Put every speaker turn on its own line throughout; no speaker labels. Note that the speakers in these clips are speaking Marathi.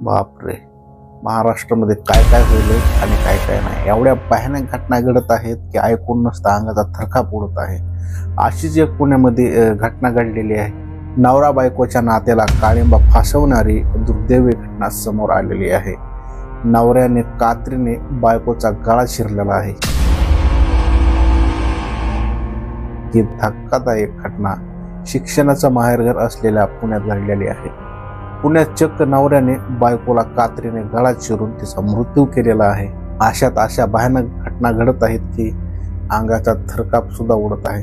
बापरे, महाराष्ट्रामध्ये काय काय होईल आणि काय काय नाही, एवढ्या भयानक घटना घडत आहेत की ऐकून नसता अंगाचा थरकाप उडत आहे। अशीच एक पुण्यामध्ये घटना घडलेली आहे। नवरा बायकोच्या नात्याला काळिंबा फासवणारी दुर्दैवी घटना समोर आलेली आहे। नवऱ्याने कात्रीने बायकोचा गळा चिरलेला आहे। ही धक्कादायक घटना शिक्षणाचं माहेरघर असलेल्या पुण्यात घडलेली आहे। पुण्यात चक्क नवऱ्याने बायकोला कात्रीने गळा चिरून तिचा मृत्यू केलेला आहे। अशा भयानक घटना घडत आहेत की अंगाचा थरकाप सुद्धा उडत आहे।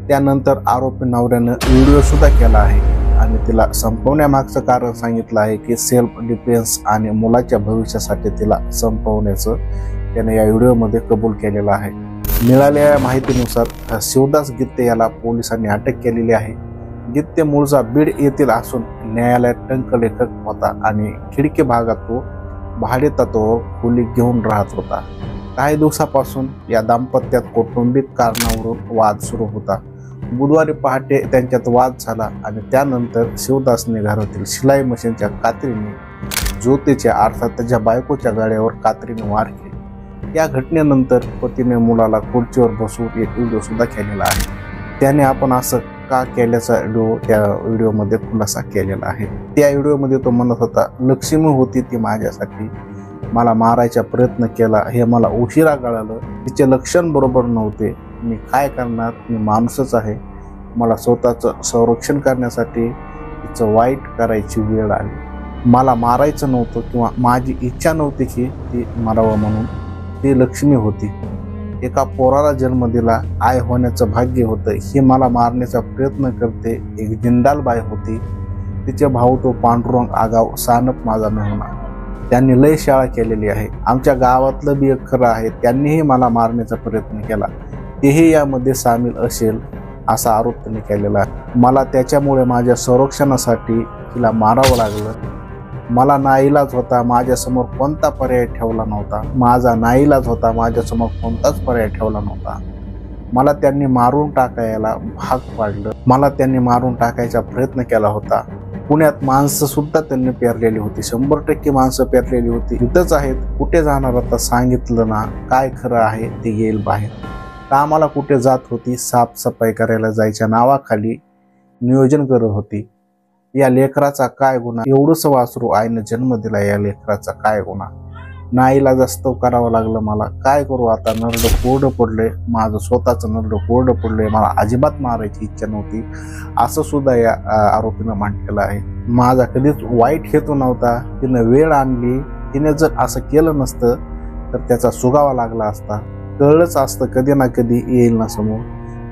त्यानंतर आरोपी नवऱ्यानं व्हिडिओ सुद्धा केला आहे आणि तिला संपवण्यामागचं कारण सांगितलं आहे की सेल्फ डिफेन्स आणि मुलाच्या भविष्यासाठी तिला संपवण्याचं त्याने या व्हिडिओमध्ये कबूल केलेलं आहे। मिळालेल्या माहितीनुसार शिवदास गित्ते याला पोलिसांनी अटक केलेली आहे। गित्ते मूळचा बीड येथील असून न्यायालयात टंकलेखक होता आणि खिडकी भागात तो भाडे तत्वावर खोली घेऊन राहत होता। काही दिवसापासून या दाम्पत्यात कौटुंबिक कारणावरून वाद सुरू होता। बुधवारी पहाटे त्यांच्यात वाद झाला आणि त्यानंतर शिवदासने घरातील शिलाई मशीनच्या कात्रीने ज्योतीच्या अर्थात त्याच्या बायकोच्या गाड्यावर कात्रीने वार केले। या घटनेनंतर पतीने मुलाला खुर्चीवर बसवून एक व्हिडिओ सुद्धा केलेला आहे। त्याने आपण असं का केल्याचा त्या व्हिडिओमध्ये खुलासा केलेला आहे। त्या व्हिडिओमध्ये तो म्हणत होता, लक्ष्मी होती ती माझ्यासाठी, मला मारायचा प्रयत्न केला, हे मला उशिरा कळालं, तिचे लक्षण बरोबर नव्हते, मी काय करणार, मी माणूसच आहे, मला स्वतःचं संरक्षण करण्यासाठी तिचं वाईट करायची वेळ आली, मला मारायचं नव्हतं किंवा माझी इच्छा नव्हती की ती मरावं म्हणून, ती लक्ष्मी होती, एका पोराला जन्म दिला, आई होण्याचं भाग्य होतं, ही मला मारण्याचा प्रयत्न करते, एक जिंदाल बाई होती, तिचे भाऊ तो पांडुरंग आगाव सानप माझा मेहुणा, त्यांनी लय शाळा केलेली आहे, आमच्या गावातलं बी एक खरं आहे, त्यांनीही मला मारण्याचा प्रयत्न केला, तेही यामध्ये सामील असेल असा आरोप त्यांनी केलेला आहे। मला त्याच्यामुळे माझ्या संरक्षणासाठी तिला मारावं लागलं, मला नाईलाज होता, माझ्यासमोर कोणता पर्याय ठेवला नव्हता, माझा नाईलाज होता, माझ्यासमोर कोणताच पर्याय ठेवला नव्हता, मला त्यांनी मारून टाकायला भाग पाडलं, मला त्यांनी मारून टाकायचा प्रयत्न केला होता। पुण्यात माणसं सुद्धा त्यांनी पेरलेली होती, 100% माणसं पेरलेली होती, इथंच आहेत, कुठे जाणार आता, सांगितलं ना, काय खरं आहे ते येईल बाहेर। कामाला कुठे जात होती, साफसफाई करायला जायच्या नावाखाली नियोजन करत होती, या लेकराचा काय गुन्हा, एवढंच वासरू आईने जन्म दिला, या लेकराचा काय गुन्हा, नाईलाजास्तव करावं लागलं, मला काय करू आता, नरडं कोरडं पडलंय, माझं स्वतःचं नरडं कोरडं पडलंय, मला अजिबात मारायची इच्छा नव्हती, असं सुद्धा या आरोपीनं म्हटलेलं आहे। माझा कधीच वाईट हेतू नव्हता, तिनं वेळ आणली, तिने जर असं केलं नसतं तर त्याचा सुगावा लागला असता, कळलंच असतं कधी ना कधी येईल ना समोर,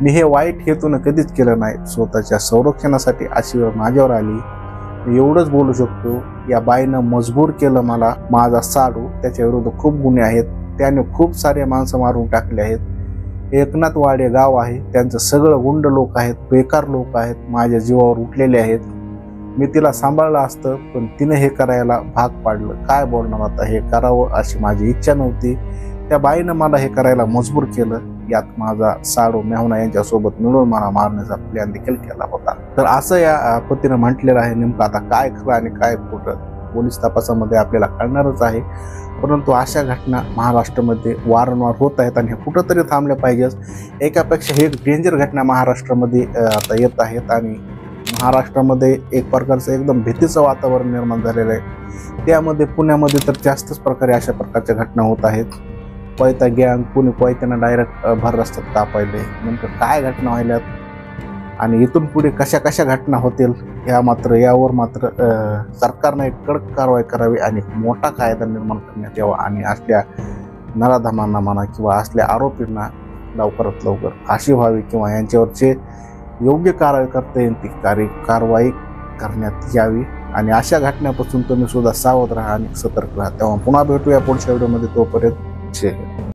मी हे वाईट हेतून कधीच केलं नाही, स्वतःच्या संरक्षणासाठी अशी वेळ माझ्यावर आली, मी एवढंच बोलू शकतो। या बाईनं मजबूर केलं मला, माझा साडू, त्याच्या विरुद्ध खूप गुन्हे आहेत, त्याने खूप सारे माणसं मारून टाकले आहेत, एकनाथ वाडे गाव आहे, त्यांचं सगळं गुंड लोक आहेत, बेकार लोक आहेत, माझ्या जीवावर उठलेले आहेत, मी तिला सांभाळलं असतं पण तिने हे करायला भाग पाडलं, काय बोलणार आता, हे करावं अशी माझी इच्छा नव्हती, त्या बाईनं मला हे करायला मजबूर केलं, यात माझा साडू मेहुणा यांच्यासोबत मिळून मला मारण्याचा प्लॅन देखील केला होता। तर असं या पतीनं म्हटलेलं आहे। नेमकं आता काय खरं आणि काय खोटं पोलीस तपासामध्ये आपल्याला कळणारच आहे, परंतु अशा घटना महाराष्ट्रामध्ये वारंवार होत आहेत आणि हे कुठंतरी थांबल्या पाहिजेत। एकापेक्षा हे डेंजर घटना महाराष्ट्रामध्ये आता येत आहेत आणि महाराष्ट्रामध्ये एक प्रकारचं एकदम भीतीचं वातावरण निर्माण झालेलं आहे। त्यामध्ये पुण्यामध्ये तर जास्तच प्रकारे अशा प्रकारच्या घटना होत आहेत। कोयता गँग, कुणी कोयत्यानं डायरेक्ट भर रस्त्यात कापायले, नेमकं काय घटना व्हायल्यात आणि इथून पुढे कशा घटना होतील यावर मात्र सरकारने एक कडक कारवाई करावी आणि मोठा कायदा निर्माण करण्यात यावा आणि असल्या नराधमांना म्हणा किंवा असल्या आरोपींना लवकरात लवकर फाशी व्हावी किंवा यांच्यावरचे योग्य कारवाई करता येईल ती कारवाई करण्यात यावी आणि अशा घटनेपासून तुम्ही सुद्धा सावध राहा आणि सतर्क राहा। तेव्हा पुन्हा भेटूया पुढच्या व्हिडिओमध्ये, तोपर्यंत जय हिंद।